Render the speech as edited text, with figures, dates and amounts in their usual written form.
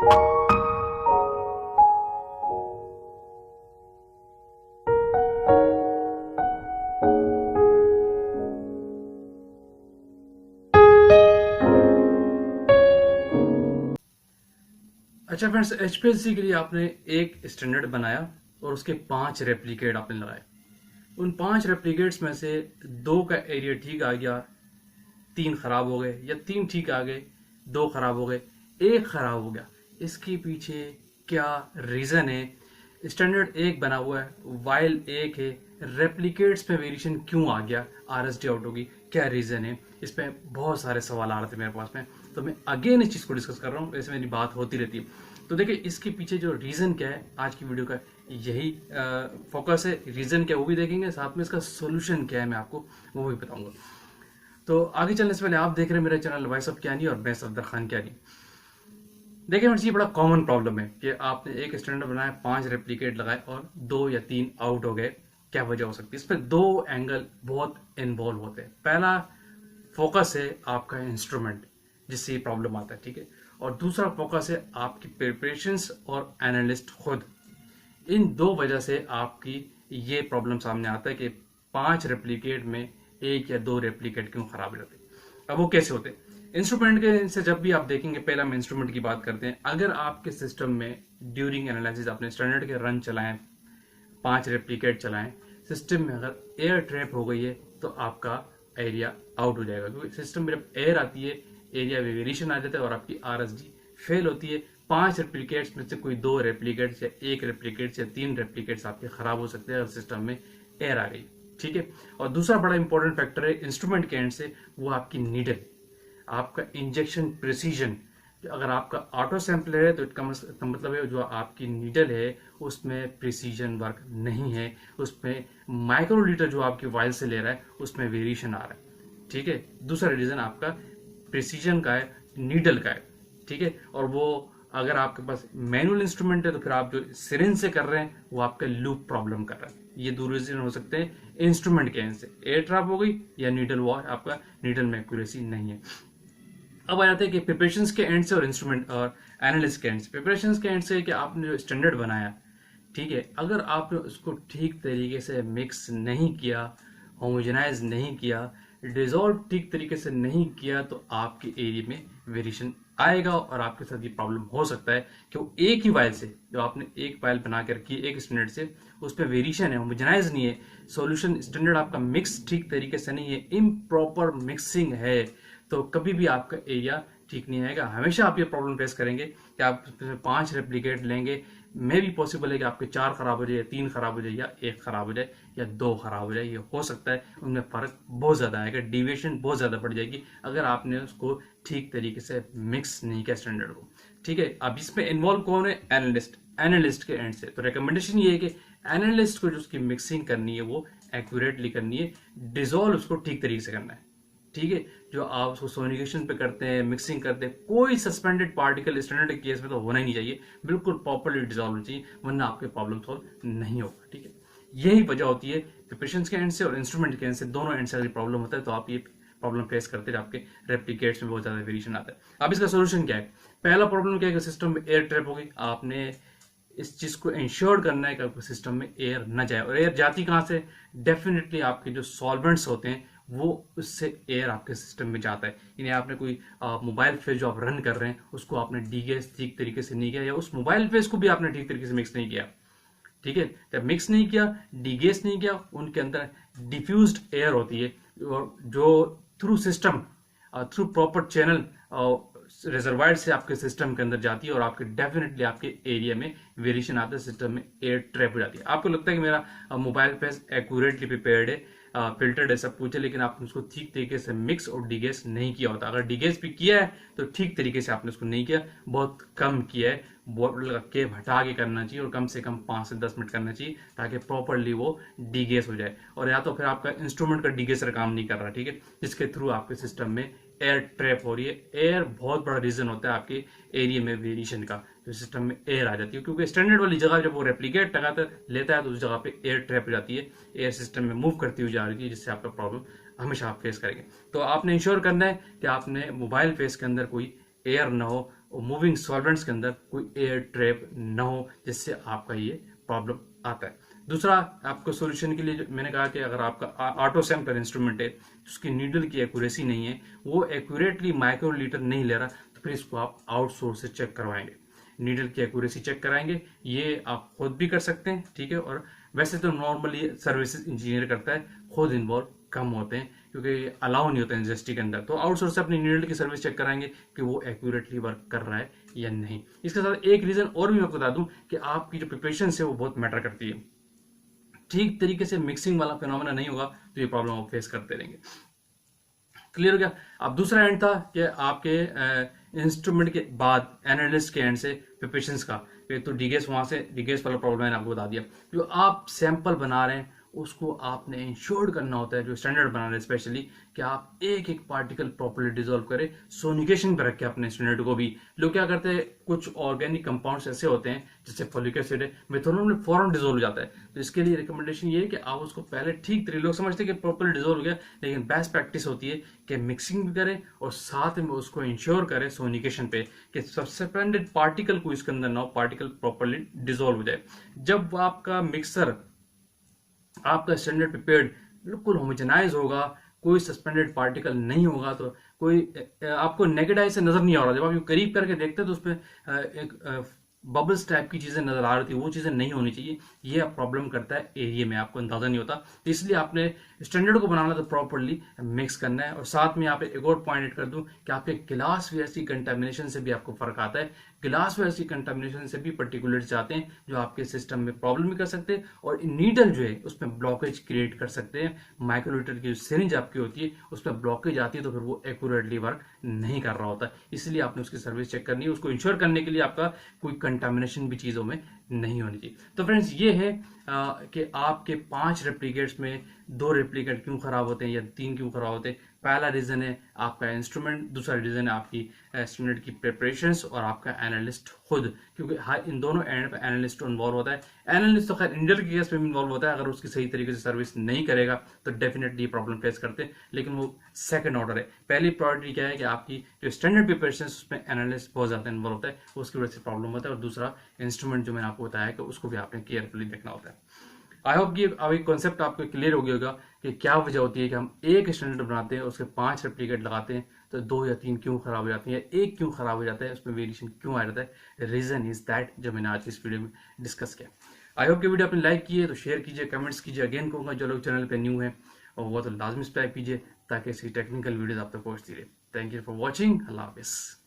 अच्छा friends, HPLC के लिए आपने एक स्टैंडर्ड बनाया और उसके 5 रेप्लिकेट आपने लगाए। उन 5 रेप्लिकेट्स में से 2 का एरिया ठीक आ गया, 3 खराब हो गए, या 3 ठीक आ गए, 2 खराब हो गए, 1 खराब हो गया। इसके पीछे क्या रीजन है? स्टैंडर्ड 1 बना हुआ है, वाइल 1 है, रेप्लिकेट्स में वेरिएशन क्यों आ गया? आरएसडी आउट होगी, क्या रीजन है? इस पे बहुत सारे सवाल आ रहे थे मेरे पास में, तो मैं अगेन इस चीज को डिस्कस कर रहा हूँ। वैसे मेरी बात होती रहती है। तो देखिए, इसके पीछे जो रीजन क्या है, आज की वीडियो का यही फोकस है। रीजन क्या वो भी देखेंगे, साथ में इसका सोल्यूशन क्या है मैं आपको वो भी बताऊंगा। तो आगे चलने से पहले आप देख रहे हैं मेरा चैनल वॉइस ऑफ कियानी और मैं सफदर खान कियानी। देखिए फ्रेंड्स, ये बड़ा कॉमन प्रॉब्लम है कि आपने एक स्टैंडर्ड बनाया, 5 रेप्लिकेट लगाए और 2 या 3 आउट हो गए। क्या वजह हो सकती है? इसमें 2 एंगल बहुत इन्वॉल्व होते हैं। पहला फोकस है आपका इंस्ट्रूमेंट, जिससे ये प्रॉब्लम आता है, ठीक है। और दूसरा फोकस है आपकी प्रिपरेशंस और एनालिस्ट खुद। इन 2 वजह से आपकी ये प्रॉब्लम सामने आता है कि 5 रेप्लिकेट में 1 या 2 रेप्लिकेट क्यों खराब रहते हैं। अब वो कैसे होते हैं? इंस्ट्रूमेंट के से जब भी आप देखेंगे, पहले हम इंस्ट्रूमेंट की बात करते हैं। अगर आपके सिस्टम में ड्यूरिंग एनालिसिस आपने स्टैंडर्ड के रन चलाएं, 5 रेप्लिकेट चलाएं, सिस्टम में अगर एयर ट्रैप हो गई है तो आपका एरिया आउट हो जाएगा, क्योंकि सिस्टम में जब एयर आती है एरिया में वेरिएशन आ जाता है और आपकी आरएसडी फेल होती है। 5 रेप्लिकेट्स में से कोई 2 रेप्लिकेट्स या 1 रेप्लिकेट्स या 3 रेप्लिकेट्स आपके खराब हो सकते हैं अगर सिस्टम में एयर आ गई, ठीक है। और दूसरा बड़ा इंपॉर्टेंट फैक्टर है इंस्ट्रूमेंट के एंड से, वो आपकी नीडल, आपका इंजेक्शन प्रिसीजन। अगर आपका ऑटो सैंपलर है तो इसका मतलब है जो आपकी नीडल है उसमें प्रिसीजन वर्क नहीं है, उसमें माइक्रोलीटर जो आपकी वाइल से ले रहा है उसमें वेरिएशन आ रहा है, ठीक है। दूसरा रीजन आपका प्रिसीजन का है, नीडल का है, ठीक है। और वो अगर आपके पास मैनुअल इंस्ट्रूमेंट है तो फिर आप जो सिरिंज से कर रहे हैं वो आपका लूप प्रॉब्लम कर रहा है। ये 2 रीजन हो सकते हैं इंस्ट्रूमेंट के एंड से, एयर ट्रैप हो गई या नीडल वॉश, आपका नीडल में एक्यूरेसी नहीं है। अब आ जाते हैं कि प्रिपरेशन के एंड से और इंस्ट्रूमेंट और एनालिस्ट के एंड से। प्रिपरेशन के एंड से कि आपने जो स्टैंडर्ड बनाया, ठीक है, अगर आपने उसको ठीक तरीके से मिक्स नहीं किया, होमोजेनाइज नहीं किया, डिजोल्व ठीक तरीके से नहीं किया, तो आपके एरिया में वेरिएशन आएगा और आपके साथ ये प्रॉब्लम हो सकता है कि वो एक ही वाइल से, जो आपने एक वाइल बना के रखी है एक स्टैंडर्ड से, उस पर वेरिएशन है, होमोजेनाइज नहीं है, सॉल्यूशन स्टैंडर्ड आपका मिक्स ठीक तरीके से नहीं है, इम्प्रॉपर मिक्सिंग है, तो कभी भी आपका एरिया ठीक नहीं आएगा। हमेशा आप ये प्रॉब्लम फेस करेंगे कि आप 5 रेप्लिकेट लेंगे, मे भी पॉसिबल है कि आपके 4 खराब हो जाए, 3 खराब हो जाए, या 1 खराब हो जाए, या 2 खराब हो जाए। ये हो सकता है, उनमें फर्क बहुत ज्यादा आएगा, डिविएशन बहुत ज्यादा बढ़ जाएगी अगर आपने उसको ठीक तरीके से मिक्स नहीं किया स्टैंडर्ड को, ठीक है। अब इसमें इन्वॉल्व कौन है? एनालिस्ट। एनालिस्ट के एंड से तो रिकमेंडेशन ये है कि एनालिस्ट को जो उसकी मिक्सिंग करनी है वो एक्यूरेटली करनी है, डिजोल्व उसको ठीक तरीके से करना है, ठीक है। जो आप उसको सोनिकेशन पे करते हैं, मिक्सिंग करते हैं, कोई सस्पेंडेड पार्टिकल स्टैंडर्ड के केस में तो होना ही नहीं चाहिए, बिल्कुल प्रॉपर्ली डिजॉल्व होना चाहिए, वरना आपके प्रॉब्लम सॉल्व नहीं होगा, ठीक है। यही वजह होती है प्रिपरेशन के एंड से और इंस्ट्रूमेंट के एंड से, दोनों एंड से अगर प्रॉब्लम होता है तो आप ये प्रॉब्लम फेस करते हैं, आपके रेप्लिकेट्स में बहुत ज्यादा वेरिएशन आता है। अब इसका सोल्यूशन क्या है? पहला प्रॉब्लम क्या है कि सिस्टम में एयर ट्रैप हो गई। आपने इस चीज को इंश्योर करना है कि आपके सिस्टम में एयर न जाए। और एयर जाती कहां से? डेफिनेटली आपके जो सॉल्वेंट्स होते हैं वो उससे एयर आपके सिस्टम में जाता है। यानी आपने कोई मोबाइल फेस जो आप रन कर रहे हैं उसको आपने डीगैस ठीक तरीके से नहीं किया, या उस मोबाइल फेस को भी आपने ठीक तरीके से मिक्स नहीं किया, ठीक है। जब मिक्स नहीं किया, डीगैस नहीं किया, उनके अंदर डिफ्यूज्ड एयर होती है और जो through system, through proper channel reservoir से आपके सिस्टम के अंदर जाती है और आपके डेफिनेटली आपके एरिया में वेरिएशन आता है, सिस्टम में एयर ट्रैप हो जाती है। आपको लगता है कि मेरा मोबाइल फेस एक्यूरेटली प्रिपेयर्ड है, फिल्टर्ड है, सब कुछ है, लेकिन आपने उसको ठीक तरीके से मिक्स और डिगेस नहीं किया होता। अगर डिगेस भी किया है तो ठीक तरीके से आपने उसको नहीं किया, बहुत कम किया है, बोतल लगा के हटा के करना चाहिए और कम से कम 5 से 10 मिनट करना चाहिए ताकि प्रॉपरली वो डिगेस हो जाए। और या तो फिर आपका इंस्ट्रूमेंट का डिगेसर काम नहीं कर रहा, ठीक है, जिसके थ्रू आपके सिस्टम में एयर ट्रैप हो रही है। एयर बहुत बड़ा रीजन होता है आपके एरिया में वेरिएशन का, जो सिस्टम में एयर आ जाती है, क्योंकि स्टैंडर्ड वाली जगह जब वो रेप्लिकेट लगाता लेता है तो उस जगह पे एयर ट्रैप हो जाती है, एयर सिस्टम में मूव करती हुई जा रही है, जिससे आपका प्रॉब्लम हमेशा आप फेस करेंगे। तो आपने इंश्योर करना है कि आपने मोबाइल फेस के अंदर कोई एयर ना हो, और मूविंग सॉल्वेंट्स के अंदर कोई एयर ट्रैप ना हो, जिससे आपका ये प्रॉब्लम आता है। दूसरा, आपको सॉल्यूशन के लिए मैंने कहा कि अगर आपका ऑटो सैंपलर इंस्ट्रूमेंट है, उसकी नीडल की एक्यूरेसी नहीं है, वो एक्यूरेटली माइक्रोलीटर नहीं ले रहा, तो फिर इसको आप आउटसोर्स से चेक करवाएंगे, नीडल की एक्यूरेसी चेक कराएंगे। ये आप खुद भी कर सकते हैं, ठीक है। और वैसे तो नॉर्मली सर्विसेज इंजीनियर करता है, खुद इन्वॉल्व कम होते हैं क्योंकि अलाउ नहीं होता है इंडस्ट्री के अंदर। तो आउटसोर्स से अपनी नीडल की सर्विस चेक कराएंगे कि वो एक्यूरेटली वर्क कर रहा है या नहीं। इसके साथ एक रीजन और भी मैं बता दूं कि आपकी जो प्रिपरेशन है वो बहुत मैटर करती है। ठीक तरीके से मिक्सिंग वाला फिनोमेना नहीं होगा तो ये प्रॉब्लम आप फेस करते रहेंगे। क्लियर हो गया। अब दूसरा एंड था कि आपके इंस्ट्रूमेंट के बाद एनालिस्ट के एंड से प्रिपरेशंस का, तो डीगेस वहां से डीगेस वाला प्रॉब्लम मैंने आपको बता दिया। जो आप सैंपल बना रहे हैं उसको आपने इंश्योर करना होता है, जो स्टैंडर्ड बना रहे हैं स्पेशली, कि आप एक एक पार्टिकल प्रॉपर्ली डिजोल्व करें, सोनिकेशन पर रखें अपने स्टैंडर्ड को भी। लोग क्या करते हैं, कुछ ऑर्गेनिक कंपाउंड्स ऐसे होते हैं जैसे फोलिक एसिड है, मेथनॉल में फौरन डिजोल्व हो जाता है। तो इसके लिए रिकमेंडेशन ये है कि आप उसको पहले ठीक तरीके, लोग समझते हैं कि प्रॉपर्ली डिजोल्व हो गया, लेकिन बेस्ट प्रैक्टिस होती है कि मिक्सिंग भी करें और साथ में उसको इंश्योर करें सोनिकेशन पे कि सस्पेंडेड पार्टिकल को इसके अंदर ना हो, पार्टिकल प्रॉपर्ली डिजोल्व हो जाए। जब आपका मिक्सर, आपका स्टैंडर्ड प्रिपेयर्ड बिल्कुल होमोजेनाइज होगा, कोई सस्पेंडेड पार्टिकल नहीं होगा, तो कोई आपको नेकेड आई से नजर नहीं आ रहा। जब आप करीब करके देखते हैं तो उसमें एक बबल्स टाइप की चीजें नजर आ रही थी, वो चीजें नहीं होनी चाहिए। ये प्रॉब्लम करता है एरिया में, आपको अंदाजा नहीं होता। तो इसलिए आपने स्टैंडर्ड को बनाना तो प्रॉपर्ली मिक्स करना है। और साथ में यहाँ पे एक और पॉइंट कर दूं कि आपके गिलास वेयर की कंटेमिनेशन से भी आपको फर्क आता है। गिलास वेयर की कंटेमिनेशन से भी पर्टिकुलर्स आते हैं जो आपके सिस्टम में प्रॉब्लम भी कर सकते हैं, और नीडल जो है उसमें ब्लॉकेज क्रिएट कर सकते हैं। माइक्रोलीटर की जो सिरिंज आपकी होती है उसमें ब्लॉकेज आती है, तो फिर वो एक्यूरेटली वर्क नहीं कर रहा होता। इसलिए आपने उसकी सर्विस चेक करनी है, उसको इंश्योर करने के लिए आपका कोई कंटामिनेशन भी चीजों में नहीं होनी चाहिए। तो फ्रेंड्स, ये है कि आपके 5 रेप्लिकेट्स में 2 रेप्लिकेट क्यों खराब होते हैं या 3 क्यों खराब होते हैं। पहला रीजन है आपका इंस्ट्रूमेंट, दूसरा रीजन है आपकी स्टूडेंट की प्रिपरेशंस और आपका एनालिस्ट खुद, क्योंकि इन दोनों एंड पे एनालिस्ट इन्वॉल्व होता है। एनालिस्ट तो खैर इंडियन के केस में भी इन्वॉल्व होता है, अगर उसकी सही तरीके से सर्विस नहीं करेगा तो डेफिनेटली प्रॉब्लम फेस करते हैं, लेकिन वो सेकंड ऑर्डर है। पहली प्रायोरिटी क्या है कि आपकी जो स्टैंडर्ड प्रिपरेशन उसमें एनालिस्ट बहुत ज्यादा इन्वॉल्व होता है, उसकी वजह से प्रॉब्लम होता है। और दूसरा इंस्ट्रूमेंट जो मैंने आपको बताया कि उसको भी आपने केयरफुली देखना होता है। आई होप कि अब एक कॉन्सेप्ट आपको क्लियर हो गया होगा कि क्या वजह होती है कि हम एक स्टैंडर्ड बनाते हैं, उसके 5 रेप्लिकेट लगाते हैं, तो 2 या 3 क्यों खराब हो जाती है, एक क्यों खराब हो जाता है, उसमें वेरिएशन क्यों आ जाता है। रीजन इज दैट, जो मैंने आज इस वीडियो में डिस्कस किया। आई होप कि वीडियो आपने लाइक किए तो शेयर कीजिए, कमेंट्स कीजिए। अगेन कहूँगा जो लोग चैनल पर न्यू है और वो तो लाजमी सब्सक्राइब कीजिए ताकि ऐसी टेक्निकल वीडियोज आप तक पहुँचती रहे। Thank you for watching. अल्लाह हाफिज़।